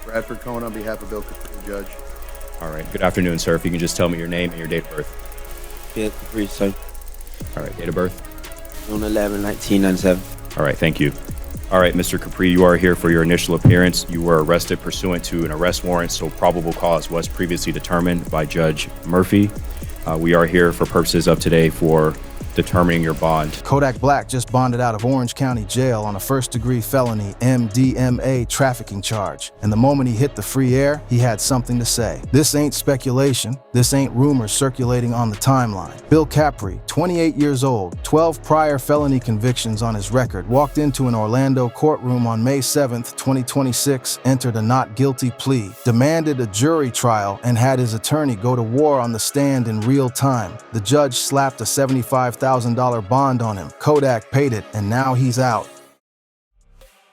Bradford Cohen on behalf of Bill Capri, Judge. All right. Good afternoon, sir. If you can just tell me your name and your date of birth. Bill Capri, sir. All right. Date of birth. June 11, 1997. All right. Thank you. All right, Mr. Capri, you are here for your initial appearance. You were arrested pursuant to an arrest warrant, so probable cause was previously determined by Judge Murphy. We are here for purposes of today for determining your bond. Kodak Black just bonded out of Orange County Jail on a first-degree felony MDMA trafficking charge. And the moment he hit the free air, he had something to say. This ain't speculation. This ain't rumors circulating on the timeline. Bill Capri, 28 years old, 12 prior felony convictions on his record, walked into an Orlando courtroom on May 7th, 2026, entered a not guilty plea, demanded a jury trial, and had his attorney go to war on the stand in real time. The judge slapped a $75,000 bond on him. Kodak paid it, and now he's out.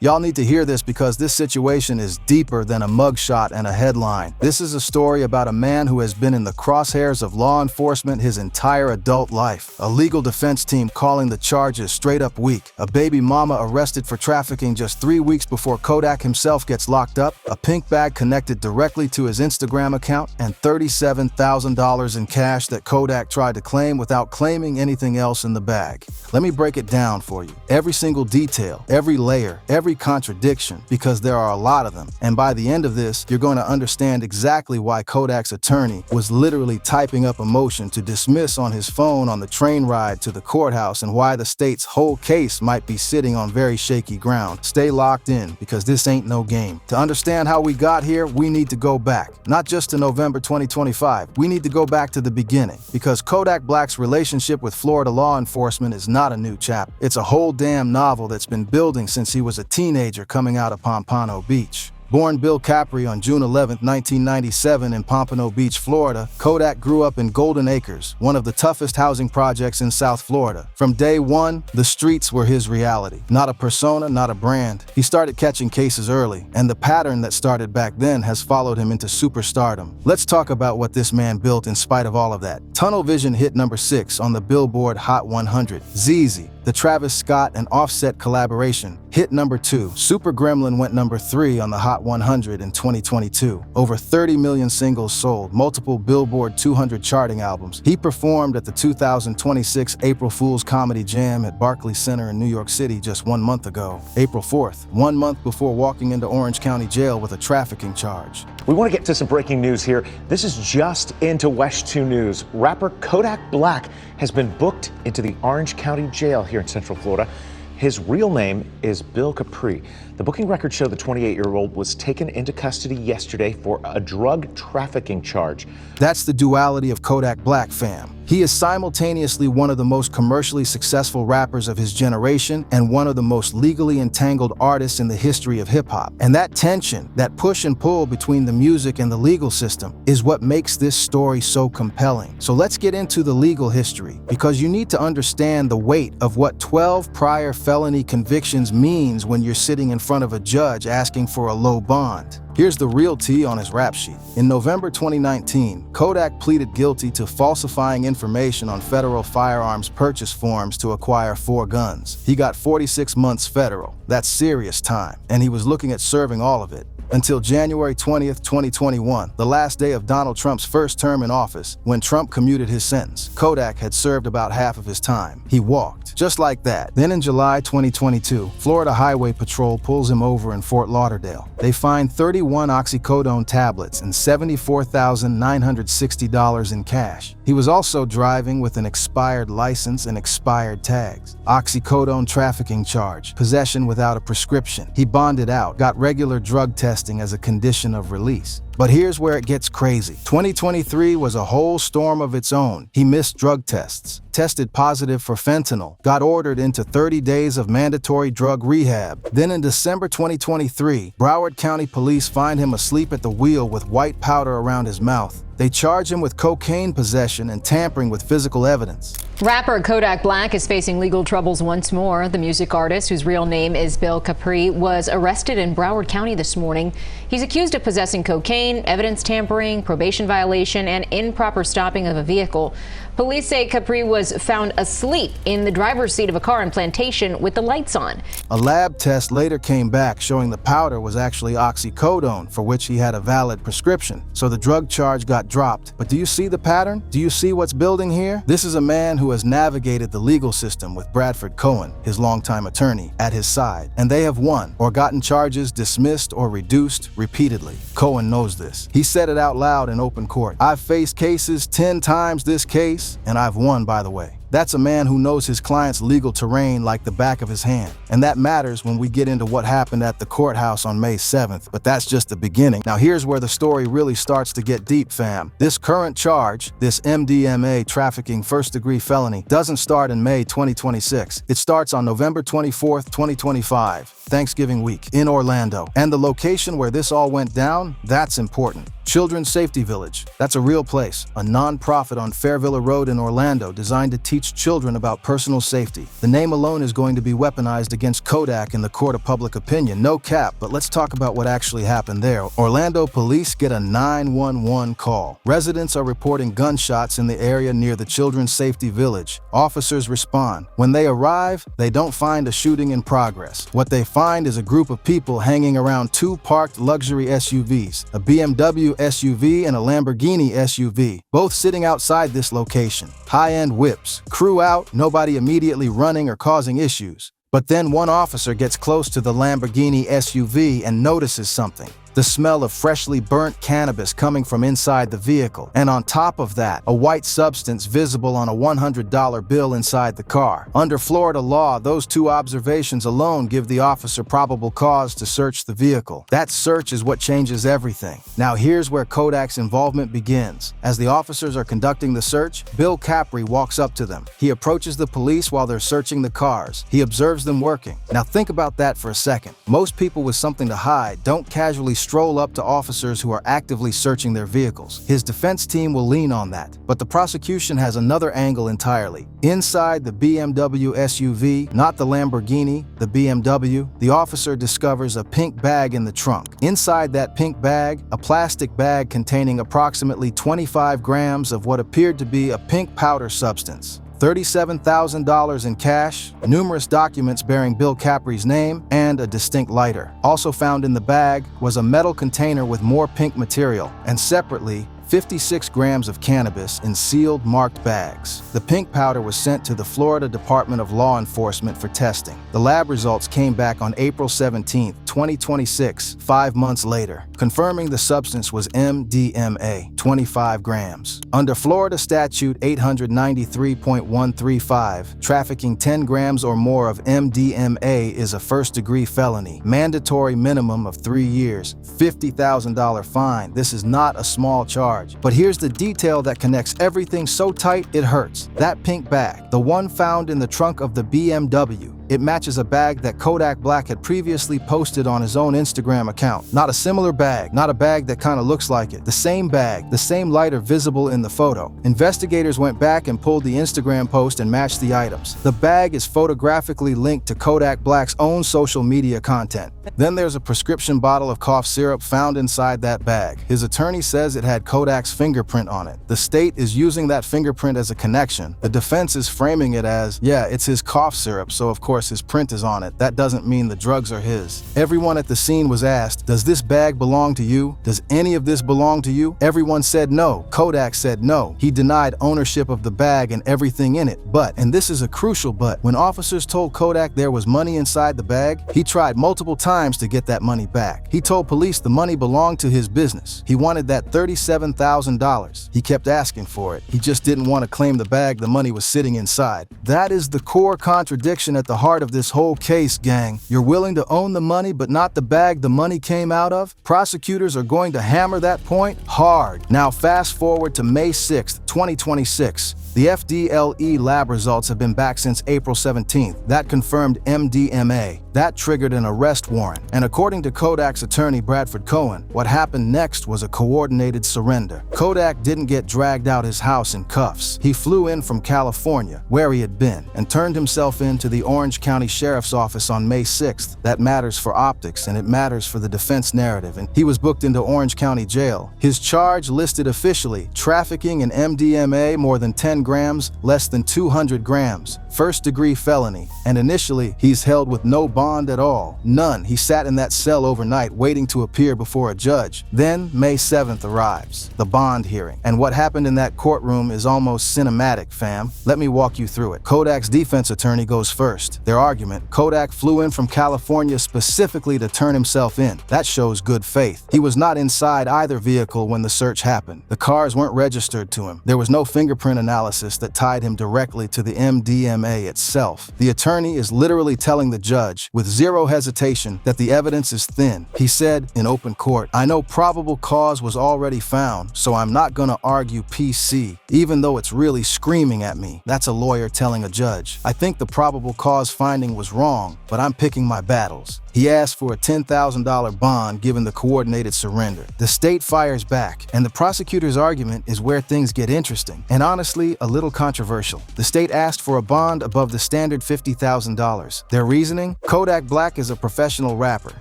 Y'all need to hear this because this situation is deeper than a mugshot and a headline. This is a story about a man who has been in the crosshairs of law enforcement his entire adult life. A legal defense team calling the charges straight up weak. A baby mama arrested for trafficking just 3 weeks before Kodak himself gets locked up. A pink bag connected directly to his Instagram account, and $37,000 in cash that Kodak tried to claim without claiming anything else in the bag. Let me break it down for you. Every single detail, every layer, every contradiction, because there are a lot of them. And by the end of this, you're going to understand exactly why Kodak's attorney was literally typing up a motion to dismiss on his phone on the train ride to the courthouse, and why the state's whole case might be sitting on very shaky ground. Stay locked in, because this ain't no game. To understand how we got here, we need to go back. Not just to November 2025, we need to go back to the beginning, because Kodak Black's relationship with Florida law enforcement is not a new chapter. It's a whole damn novel that's been building since he was a teenager coming out of Pompano Beach. Born Bill Capri on June 11, 1997 in Pompano Beach, Florida, Kodak grew up in Golden Acres, one of the toughest housing projects in South Florida. From day one, the streets were his reality. Not a persona, not a brand. He started catching cases early, and the pattern that started back then has followed him into superstardom. Let's talk about what this man built in spite of all of that. Tunnel Vision hit number 6 on the Billboard Hot 100. ZZ, the Travis Scott and Offset collaboration, hit number 2. Super Gremlin went number 3 on the Hot 100 in 2022. Over 30 million singles sold, multiple Billboard 200 charting albums. He performed at the 2026 April Fool's Comedy Jam at Barclays Center in New York City just 1 month ago, April 4th, 1 month before walking into Orange County Jail with a trafficking charge. We want to get to some breaking news here. This is just into West 2 News. Rapper Kodak Black has been booked into the Orange County Jail here in Central Florida. His real name is Bill Capri. The booking records show the 28-year-old was taken into custody yesterday for a drug trafficking charge. That's the duality of Kodak Black, fam. He is simultaneously one of the most commercially successful rappers of his generation and one of the most legally entangled artists in the history of hip-hop. And that tension, that push and pull between the music and the legal system, is what makes this story so compelling. So let's get into the legal history, because you need to understand the weight of what 12 prior felony convictions means when you're sitting in front of a judge asking for a low bond. Here's the real tea on his rap sheet. In November 2019, Kodak pleaded guilty to falsifying information on federal firearms purchase forms to acquire 4 guns. He got 46 months federal. That's serious time, and he was looking at serving all of it. Until January 20th, 2021, the last day of Donald Trump's first term in office, when Trump commuted his sentence. Kodak had served about half of his time. He walked, just like that. Then in July 2022, Florida Highway Patrol pulls him over in Fort Lauderdale. They find 31 oxycodone tablets and $74,960 in cash. He was also driving with an expired license and expired tags. Oxycodone trafficking charge, possession without a prescription. He bonded out, got regular drug testing as a condition of release. But here's where it gets crazy. 2023 was a whole storm of its own. He missed drug tests, tested positive for fentanyl, got ordered into 30 days of mandatory drug rehab. Then in December 2023, Broward County police find him asleep at the wheel with white powder around his mouth. They charge him with cocaine possession and tampering with physical evidence. Rapper Kodak Black is facing legal troubles once more. The music artist, whose real name is Bill Capri, was arrested in Broward County this morning. He's accused of possessing cocaine, evidence tampering, probation violation, and improper stopping of a vehicle. Police say Capri was found asleep in the driver's seat of a car in Plantation with the lights on. A lab test later came back showing the powder was actually oxycodone, for which he had a valid prescription. So the drug charge got dropped. But do you see the pattern? Do you see what's building here? This is a man who has navigated the legal system with Bradford Cohen, his longtime attorney, at his side. And they have won or gotten charges dismissed or reduced repeatedly. Cohen knows this. He said it out loud in open court. I've faced cases 10 times this case, and I've won, by the way. That's a man who knows his client's legal terrain like the back of his hand. And that matters when we get into what happened at the courthouse on May 7th, but that's just the beginning. Now here's where the story really starts to get deep, fam. This current charge, this MDMA trafficking first-degree felony, doesn't start in May 2026. It starts on November 24th, 2025, Thanksgiving week, in Orlando. And the location where this all went down, that's important. Children's Safety Village. That's a real place, a non-profit on Fairvilla Road in Orlando designed to teach children about personal safety. The name alone is going to be weaponized against Kodak in the court of public opinion. No cap, but let's talk about what actually happened there. Orlando police get a 911 call. Residents are reporting gunshots in the area near the Children's Safety Village. Officers respond. When they arrive, they don't find a shooting in progress. What they find is a group of people hanging around two parked luxury SUVs, a BMW SUV and a Lamborghini SUV, both sitting outside this location. High-end whips, crew out, nobody immediately running or causing issues. But then one officer gets close to the Lamborghini SUV and notices something. The smell of freshly burnt cannabis coming from inside the vehicle. And on top of that, a white substance visible on a $100 bill inside the car. Under Florida law, those two observations alone give the officer probable cause to search the vehicle. That search is what changes everything. Now here's where Kodak's involvement begins. As the officers are conducting the search, Bill Capri walks up to them. He approaches the police while they're searching the cars. He observes them working. Now think about that for a second. Most people with something to hide don't casually stroll up to officers who are actively searching their vehicles. His defense team will lean on that. But the prosecution has another angle entirely. Inside the BMW SUV, not the Lamborghini, the BMW, the officer discovers a pink bag in the trunk. Inside that pink bag, a plastic bag containing approximately 25 grams of what appeared to be a pink powder substance. $37,000 in cash, numerous documents bearing Bill Capri's name, and a distinct lighter. Also found in the bag was a metal container with more pink material, and separately, 56 grams of cannabis in sealed, marked bags. The pink powder was sent to the Florida Department of Law Enforcement for testing. The lab results came back on April 17, 2026, 5 months later, confirming the substance was MDMA, 25 grams. Under Florida Statute 893.135, trafficking 10 grams or more of MDMA is a first-degree felony. Mandatory minimum of 3 years, $50,000 fine. This is not a small charge. But here's the detail that connects everything so tight it hurts. That pink bag, the one found in the trunk of the BMW, it matches a bag that Kodak Black had previously posted on his own Instagram account. Not a similar bag, not a bag that kind of looks like it. The same bag, the same lighter visible in the photo. Investigators went back and pulled the Instagram post and matched the items. The bag is photographically linked to Kodak Black's own social media content. Then there's a prescription bottle of cough syrup found inside that bag. His attorney says it had Kodak's fingerprint on it. The state is using that fingerprint as a connection. The defense is framing it as, yeah, it's his cough syrup, so of course his print is on it. That doesn't mean the drugs are his. Everyone at the scene was asked, does this bag belong to you? Does any of this belong to you? Everyone said no. Kodak said no. He denied ownership of the bag and everything in it. But, and this is a crucial but, when officers told Kodak there was money inside the bag, he tried multiple times to get that money back. He told police the money belonged to his business. He wanted that $37,000. He kept asking for it. He just didn't want to claim the bag the money was sitting inside. That is the core contradiction at the heart of this whole case, gang. You're willing to own the money but not the bag the money came out of? Prosecutors are going to hammer that point hard. Now fast forward to May 6th, 2026. The FDLE lab results have been back since April 17th. That confirmed MDMA. That triggered an arrest warrant. And according to Kodak's attorney Bradford Cohen, what happened next was a coordinated surrender. Kodak didn't get dragged out his house in cuffs. He flew in from California, where he had been, and turned himself in to the Orange County Sheriff's Office on May 6th. That matters for optics, and it matters for the defense narrative. And he was booked into Orange County Jail. His charge listed officially: trafficking in MDMA more than 10 grams, less than 200 grams, first-degree felony. And initially, he's held with no bond at all. None. He sat in that cell overnight waiting to appear before a judge. Then, May 7th arrives, the bond hearing. And what happened in that courtroom is almost cinematic, fam. Let me walk you through it. Kodak's defense attorney goes first. Their argument: Kodak flew in from California specifically to turn himself in. That shows good faith. He was not inside either vehicle when the search happened. The cars weren't registered to him. There was no fingerprint analysis that tied him directly to the MDMA itself. The attorney is literally telling the judge, with zero hesitation, that the evidence is thin. He said in open court, "I know probable cause was already found, so I'm not gonna argue PC, even though it's really screaming at me." That's a lawyer telling a judge. "I think the probable cause finding was wrong, but I'm picking my battles." He asked for a $10,000 bond given the coordinated surrender. The state fires back, and the prosecutor's argument is where things get interesting, and honestly, a little controversial. The state asked for a bond above the standard $50,000. Their reasoning? Kodak Black is a professional rapper.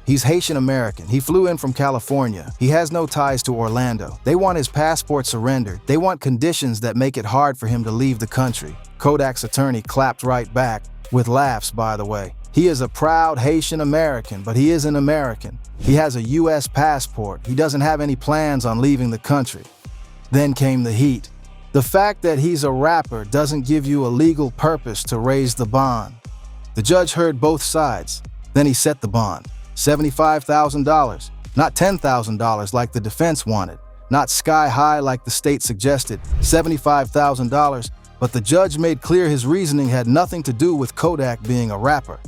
He's Haitian American. He flew in from California. He has no ties to Orlando. They want his passport surrendered. They want conditions that make it hard for him to leave the country. Kodak's attorney clapped right back, with laughs, by the way. He is a proud Haitian American, but he isn't American. He has a U.S. passport. He doesn't have any plans on leaving the country. Then came the heat. The fact that he's a rapper doesn't give you a legal purpose to raise the bond. The judge heard both sides. Then he set the bond. $75,000. Not $10,000 like the defense wanted. Not sky high like the state suggested. $75,000. But the judge made clear his reasoning had nothing to do with Kodak being a rapper.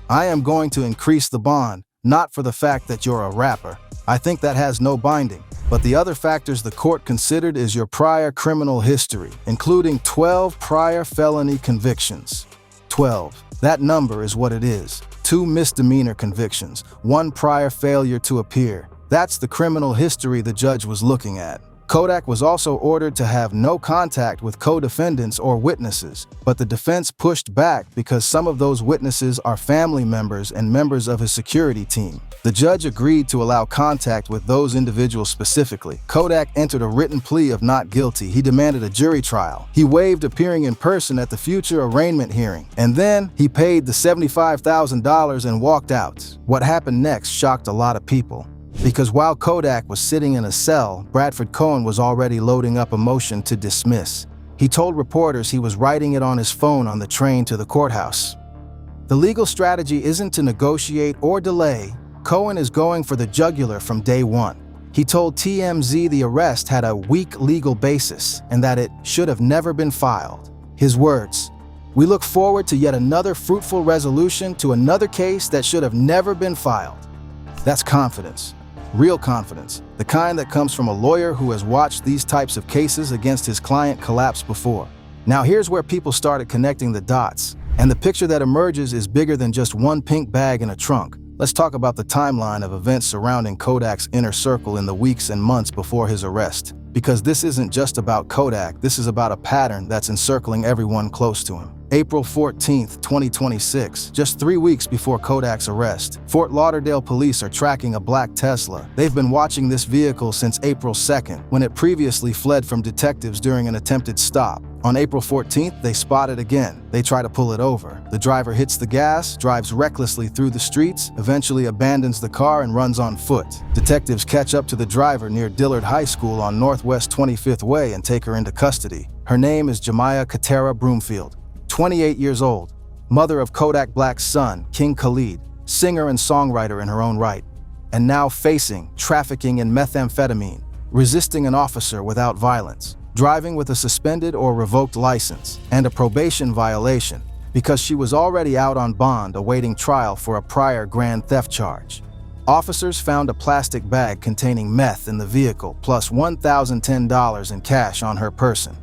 "I am going to increase the bond, not for the fact that you're a rapper. I think that has no binding. But the other factors the court considered is your prior criminal history, including 12 prior felony convictions." 12. That number is what it is. 2 misdemeanor convictions, 1 prior failure to appear. That's the criminal history the judge was looking at. Kodak was also ordered to have no contact with co-defendants or witnesses, but the defense pushed back because some of those witnesses are family members and members of his security team. The judge agreed to allow contact with those individuals specifically. Kodak entered a written plea of not guilty. He demanded a jury trial. He waived appearing in person at the future arraignment hearing. And then he paid the $75,000 and walked out. What happened next shocked a lot of people. Because while Kodak was sitting in a cell, Bradford Cohen was already loading up a motion to dismiss. He told reporters he was writing it on his phone on the train to the courthouse. The legal strategy isn't to negotiate or delay. Cohen is going for the jugular from day one. He told TMZ the arrest had a weak legal basis and that it should have never been filed. His words: "We look forward to yet another fruitful resolution to another case that should have never been filed." That's confidence. Real confidence, the kind that comes from a lawyer who has watched these types of cases against his client collapse before. Now here's where people started connecting the dots, and the picture that emerges is bigger than just one pink bag in a trunk. Let's talk about the timeline of events surrounding Kodak's inner circle in the weeks and months before his arrest. Because this isn't just about Kodak, this is about a pattern that's encircling everyone close to him. April 14th, 2026, just 3 weeks before Kodak's arrest, Fort Lauderdale police are tracking a black Tesla. They've been watching this vehicle since April 2nd, when it previously fled from detectives during an attempted stop. On April 14th, they spot it again. They try to pull it over. The driver hits the gas, drives recklessly through the streets, eventually abandons the car and runs on foot. Detectives catch up to the driver near Dillard High School on Northwest 25th Way and take her into custody. Her name is Jemiah Katera Broomfield, 28 years old, mother of Kodak Black's son, King Khalid, singer and songwriter in her own right, and now facing trafficking in methamphetamine, resisting an officer without violence, driving with a suspended or revoked license, and a probation violation because she was already out on bond awaiting trial for a prior grand theft charge. Officers found a plastic bag containing meth in the vehicle plus $1,010 in cash on her person.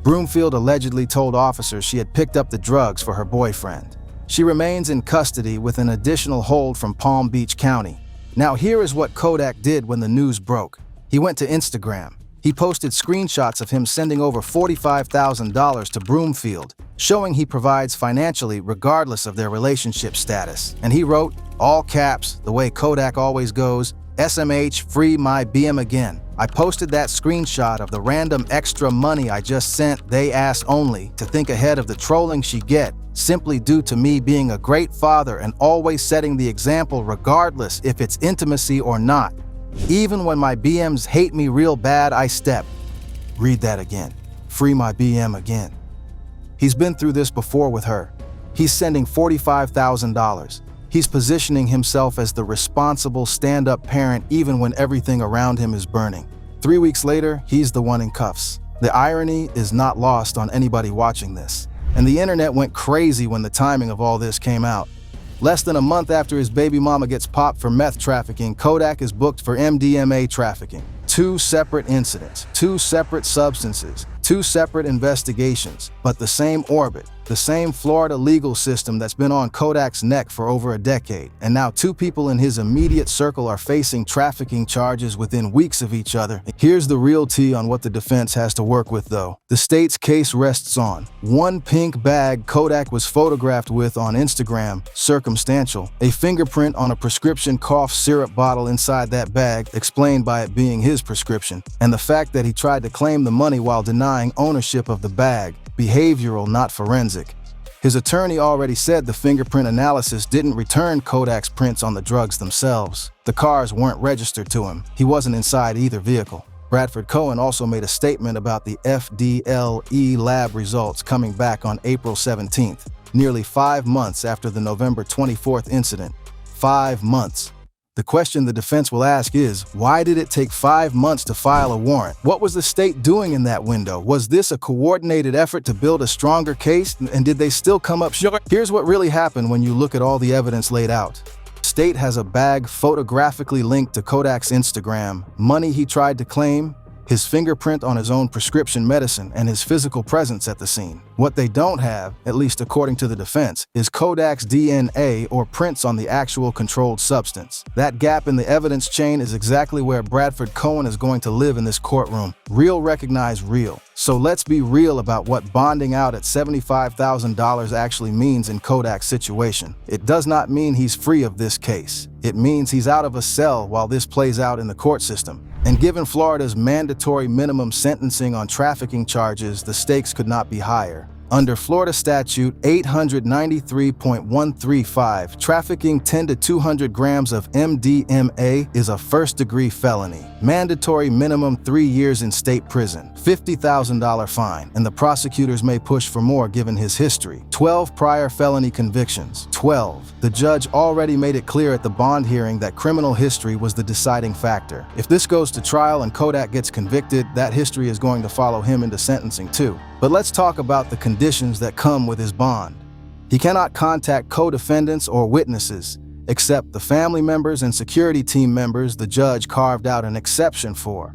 Broomfield allegedly told officers she had picked up the drugs for her boyfriend. She remains in custody with an additional hold from Palm Beach County. Now here is what Kodak did when the news broke. He went to Instagram. He posted screenshots of him sending over $45,000 to Broomfield, showing he provides financially regardless of their relationship status. And he wrote, all caps, the way Kodak always goes, SMH, free my BM again. I posted that screenshot of the random extra money I just sent they ass only to think ahead of the trolling she get, simply due to me being a great father and always setting the example regardless if it's intimacy or not. Even when my BMs hate me real bad, I step. Read that again. Free my BM again. He's been through this before with her. He's sending $45,000. He's positioning himself as the responsible stand-up parent even when everything around him is burning. 3 weeks later, he's the one in cuffs. The irony is not lost on anybody watching this. And the internet went crazy when the timing of all this came out. Less than a month after his baby mama gets popped for meth trafficking, Kodak is booked for MDMA trafficking. 2 separate incidents, 2 separate substances, 2 separate investigations, but the same orbit, the same Florida legal system that's been on Kodak's neck for over a decade. And now 2 people in his immediate circle are facing trafficking charges within weeks of each other. Here's the real tea on what the defense has to work with, though. The state's case rests on 1 pink bag Kodak was photographed with on Instagram, circumstantial, a fingerprint on a prescription cough syrup bottle inside that bag, explained by it being his prescription, and the fact that he tried to claim the money while denying ownership of the bag, behavioral, not forensic. His attorney already said the fingerprint analysis didn't return Kodak's prints on the drugs themselves. The cars weren't registered to him. He wasn't inside either vehicle. Bradford Cohen also made a statement about the FDLE lab results coming back on April 17th, nearly 5 months after the November 24th incident. 5 months. The question the defense will ask is, why did it take 5 months to file a warrant? What was the state doing in that window? Was this a coordinated effort to build a stronger case? And did they still come up short? Here's what really happened when you look at all the evidence laid out. State has a bag photographically linked to Kodak's Instagram, money he tried to claim, his fingerprint on his own prescription medicine, and his physical presence at the scene. What they don't have, at least according to the defense, is Kodak's DNA or prints on the actual controlled substance. That gap in the evidence chain is exactly where Bradford Cohen is going to live in this courtroom. Real recognize real. So let's be real about what bonding out at $75,000 actually means in Kodak's situation. It does not mean he's free of this case. It means he's out of a cell while this plays out in the court system. And given Florida's mandatory minimum sentencing on trafficking charges, the stakes could not be higher. Under Florida Statute 893.135, trafficking 10 to 200 grams of MDMA is a first-degree felony. Mandatory minimum 3 years in state prison, $50,000 fine, and the prosecutors may push for more given his history. 12 prior felony convictions. 12. The judge already made it clear at the bond hearing that criminal history was the deciding factor. If this goes to trial and Kodak gets convicted, that history is going to follow him into sentencing too. But let's talk about the conditions that come with his bond. He cannot contact co-defendants or witnesses, except the family members and security team members the judge carved out an exception for.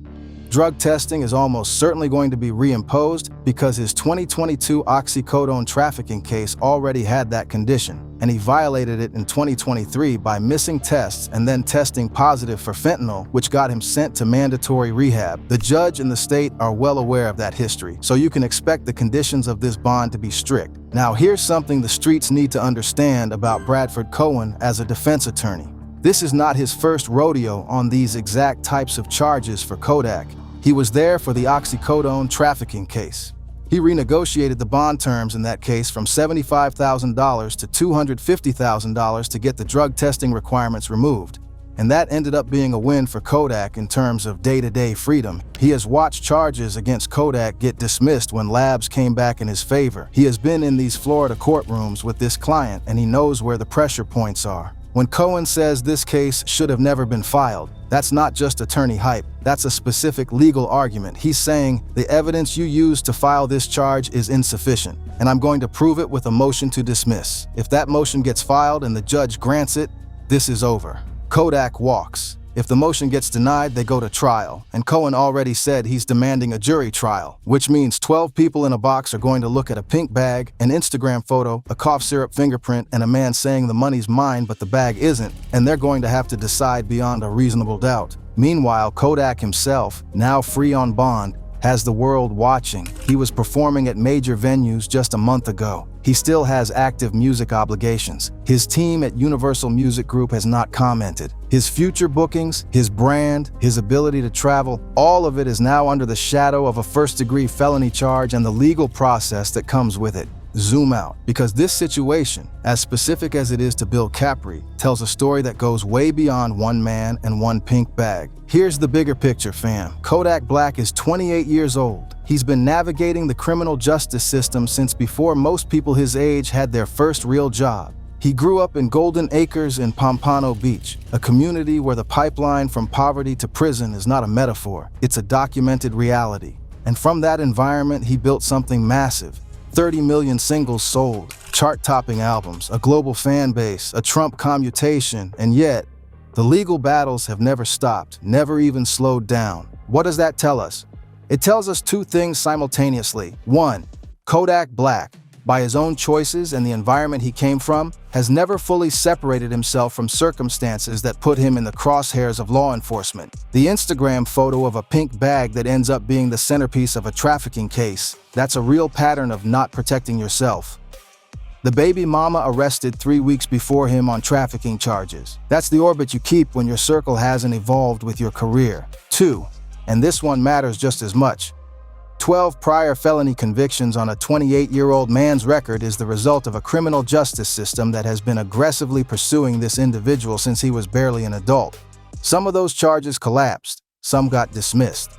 Drug testing is almost certainly going to be reimposed because his 2022 oxycodone trafficking case already had that condition, and he violated it in 2023 by missing tests and then testing positive for fentanyl, which got him sent to mandatory rehab. The judge and the state are well aware of that history, so you can expect the conditions of this bond to be strict. Now here's something the streets need to understand about Bradford Cohen as a defense attorney. This is not his first rodeo on these exact types of charges for Kodak. He was there for the oxycodone trafficking case. He renegotiated the bond terms in that case from $75,000 to $250,000 to get the drug testing requirements removed. And that ended up being a win for Kodak in terms of day-to-day freedom. He has watched charges against Kodak get dismissed when labs came back in his favor. He has been in these Florida courtrooms with this client, and he knows where the pressure points are. When Cohen says this case should have never been filed, that's not just attorney hype, that's a specific legal argument. He's saying, the evidence you used to file this charge is insufficient, and I'm going to prove it with a motion to dismiss. If that motion gets filed and the judge grants it, this is over. Kodak walks. If the motion gets denied, they go to trial, and Cohen already said he's demanding a jury trial, which means 12 people in a box are going to look at a pink bag, an Instagram photo, a cough syrup fingerprint, and a man saying the money's mine but the bag isn't, and they're going to have to decide beyond a reasonable doubt. Meanwhile, Kodak himself, now free on bond, has the world watching. He was performing at major venues just a month ago. He still has active music obligations. His team at Universal Music Group has not commented. His future bookings, his brand, his ability to travel, all of it is now under the shadow of a first-degree felony charge and the legal process that comes with it. Zoom out, because this situation, as specific as it is to Bill Capri, tells a story that goes way beyond one man and one pink bag. Here's the bigger picture, fam. Kodak Black is 28 years old. He's been navigating the criminal justice system since before most people his age had their first real job. He grew up in Golden Acres in Pompano Beach, a community where the pipeline from poverty to prison is not a metaphor, it's a documented reality. And from that environment, he built something massive. 30 million singles sold, chart-topping albums, a global fan base, a Trump commutation, and yet, the legal battles have never stopped, never even slowed down. What does that tell us? It tells us two things simultaneously. One, Kodak Black, by his own choices and the environment he came from, has never fully separated himself from circumstances that put him in the crosshairs of law enforcement. The Instagram photo of a pink bag that ends up being the centerpiece of a trafficking case, that's a real pattern of not protecting yourself. The baby mama arrested 3 weeks before him on trafficking charges. That's the orbit you keep when your circle hasn't evolved with your career. 2, and this one matters just as much. 12 prior felony convictions on a 28-year-old man's record is the result of a criminal justice system that has been aggressively pursuing this individual since he was barely an adult. Some of those charges collapsed, some got dismissed.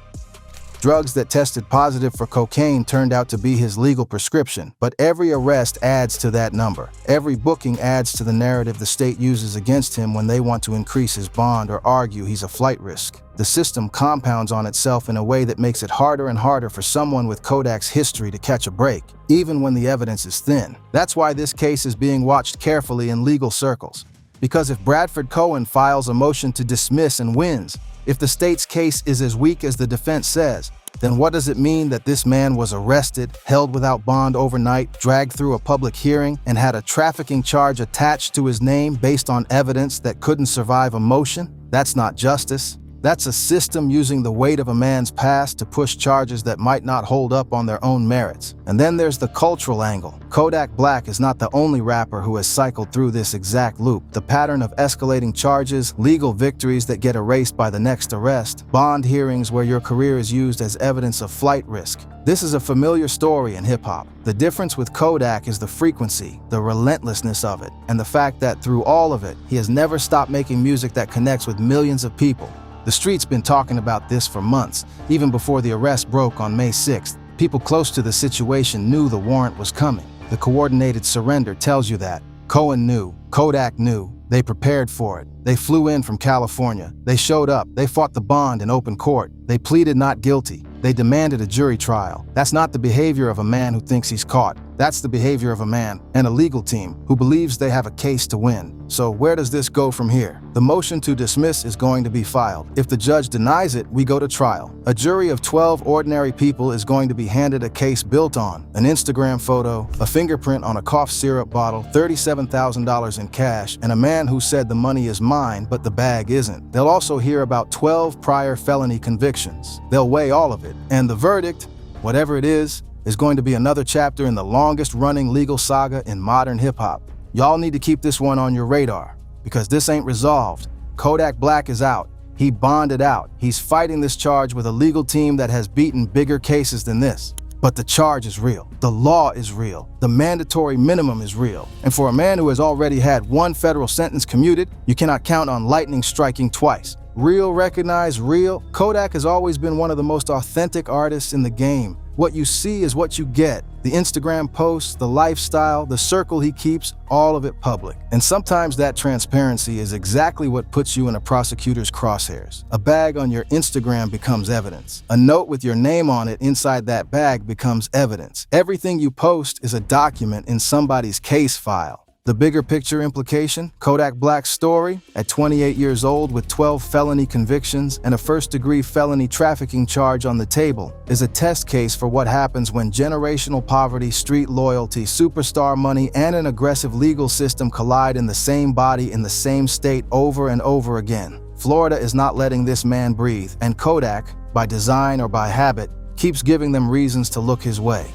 Drugs that tested positive for cocaine turned out to be his legal prescription, but every arrest adds to that number. Every booking adds to the narrative the state uses against him when they want to increase his bond or argue he's a flight risk. The system compounds on itself in a way that makes it harder and harder for someone with Kodak's history to catch a break, even when the evidence is thin. That's why this case is being watched carefully in legal circles. Because if Bradford Cohen files a motion to dismiss and wins, if the state's case is as weak as the defense says, then what does it mean that this man was arrested, held without bond overnight, dragged through a public hearing, and had a trafficking charge attached to his name based on evidence that couldn't survive a motion? That's not justice. That's a system using the weight of a man's past to push charges that might not hold up on their own merits. And then there's the cultural angle. Kodak Black is not the only rapper who has cycled through this exact loop. The pattern of escalating charges, legal victories that get erased by the next arrest, bond hearings where your career is used as evidence of flight risk. This is a familiar story in hip-hop. The difference with Kodak is the frequency, the relentlessness of it, and the fact that through all of it, he has never stopped making music that connects with millions of people. The street's been talking about this for months, even before the arrest broke on May 6th. People close to the situation knew the warrant was coming. The coordinated surrender tells you that. Cohen knew, Kodak knew, they prepared for it. They flew in from California. They showed up. They fought the bond in open court. They pleaded not guilty. They demanded a jury trial. That's not the behavior of a man who thinks he's caught. That's the behavior of a man and a legal team who believes they have a case to win. So where does this go from here? The motion to dismiss is going to be filed. If the judge denies it, we go to trial. A jury of 12 ordinary people is going to be handed a case built on an Instagram photo, a fingerprint on a cough syrup bottle, $37,000 in cash, and a man who said the money is mine, but the bag isn't. They'll also hear about 12 prior felony convictions. They'll weigh all of it, and the verdict, whatever it is going to be another chapter in the longest-running legal saga in modern hip-hop. Y'all need to keep this one on your radar, because this ain't resolved. Kodak Black is out. He bonded out. He's fighting this charge with a legal team that has beaten bigger cases than this. But the charge is real. The law is real. The mandatory minimum is real. And for a man who has already had one federal sentence commuted, you cannot count on lightning striking twice. Real recognized real, Kodak has always been one of the most authentic artists in the game. What you see is what you get. The Instagram posts, the lifestyle, the circle he keeps, all of it public. And sometimes that transparency is exactly what puts you in a prosecutor's crosshairs. A bag on your Instagram becomes evidence. A note with your name on it inside that bag becomes evidence. Everything you post is a document in somebody's case file. The bigger picture implication, Kodak Black's story, at 28 years old with 12 felony convictions and a first-degree felony trafficking charge on the table, is a test case for what happens when generational poverty, street loyalty, superstar money, and an aggressive legal system collide in the same body in the same state over and over again. Florida is not letting this man breathe, and Kodak, by design or by habit, keeps giving them reasons to look his way.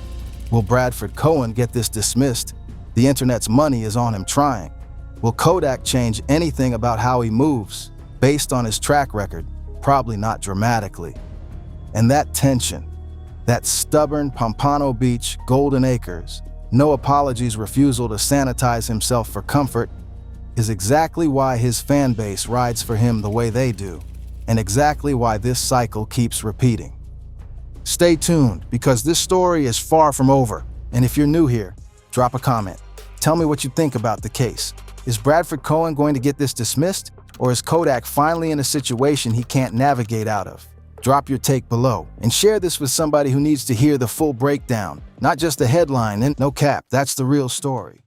Will Bradford Cohen get this dismissed? The internet's money is on him trying. Will Kodak change anything about how he moves? Based on his track record, probably not dramatically. And that tension, that stubborn Pompano Beach, Golden Acres, no apologies refusal to sanitize himself for comfort, is exactly why his fan base rides for him the way they do, and exactly why this cycle keeps repeating. Stay tuned, because this story is far from over, and if you're new here, drop a comment. Tell me what you think about the case. Is Bradford Cohen going to get this dismissed, or is Kodak finally in a situation he can't navigate out of? Drop your take below, and share this with somebody who needs to hear the full breakdown, not just the headline, and no cap, that's the real story.